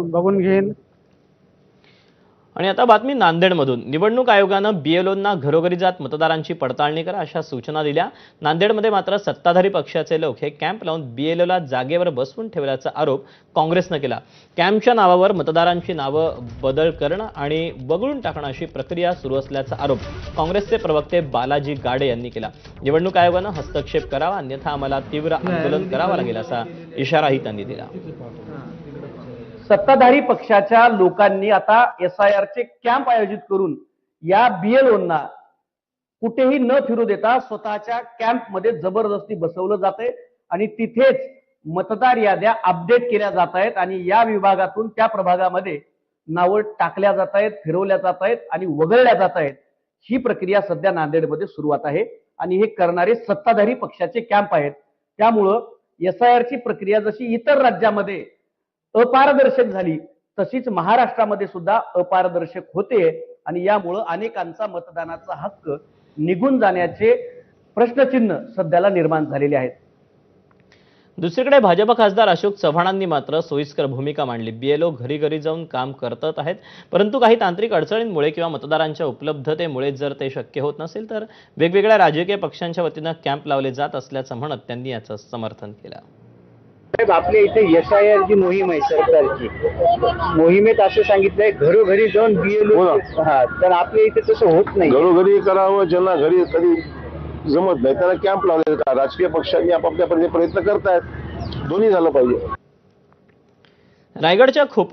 बघून घेईन. आणि आता बातमी नांदेडमधून. निवडणूक आयोगानं बीएलओंना घरोघरी जात मतदारांची पडताळणी करा अशा सूचना दिल्या. नांदेडमध्ये मात्र सत्ताधारी पक्षाचे लोक हे कॅम्प लावून बीएलओला जागेवर बसवून ठेवल्याचा आरोप काँग्रेसनं केला. कॅम्पच्या नावावर मतदारांची नावं बदल करणं आणि वगळून टाकणं अशी प्रक्रिया सुरू असल्याचा आरोप काँग्रेसचे प्रवक्ते बालाजी गाडे यांनी केला. निवडणूक आयोगानं हस्तक्षेप करावा, अन्यथा आम्हाला तीव्र आंदोलन करावं लागेल असा इशाराही त्यांनी दिला. सत्ताधारी पक्षाच्या लोकांनी आता SIRचे कॅम्प आयोजित करून या बीएलओंना कुठेही न फिरू देता स्वतःच्या कॅम्पमध्ये जबरदस्ती बसवलं जातंय आणि तिथेच मतदार याद्या अपडेट केल्या जात आहेत आणि या विभागातून त्या प्रभागामध्ये नावं टाकल्या जात आहेत, फिरवल्या जात आहेत आणि वगळल्या जात आहेत. ही प्रक्रिया सध्या नांदेडमध्ये सुरुवात आहे आणि हे करणारे सत्ताधारी पक्षाचे कॅम्प आहेत. त्यामुळं SIRची प्रक्रिया जशी इतर राज्यामध्ये अपारदर्शक झाली तशीच महाराष्ट्रामध्ये सुद्धा अपारदर्शक होते आणि यामुळं अनेकांचा मतदानाचा हक्क निघून जाण्याचे प्रश्नचिन्ह सध्याला निर्माण झालेले आहेत. दुसरीकडे भाजप खासदार अशोक चव्हाणांनी मात्र सोयीस्कर भूमिका मांडली. बीएलओ घरी घरी जाऊन काम करत आहेत, परंतु काही तांत्रिक अडचणींमुळे किंवा मतदारांच्या उपलब्धतेमुळे जर ते शक्य होत नसेल तर वेगवेगळ्या राजकीय पक्षांच्या वतीनं कॅम्प लावले जात असल्याचं म्हणत त्यांनी याचं समर्थन केलं. साहेब, आपल्या इथे SIR जी मोहीम आहे सरकारची, मोहिमेत असं सांगितलंय घरोघरी जाऊन बीएलओ. तर आपल्या इथे तसं होत नाही. घरोघरी करावं, ज्यांना घरी कधी जमत नाही त्याला कॅम्प लावले जातात. राजकीय पक्षांनी आपापल्या प्रयत्न करतायत, दोन्ही झालं पाहिजे. रायगडच्या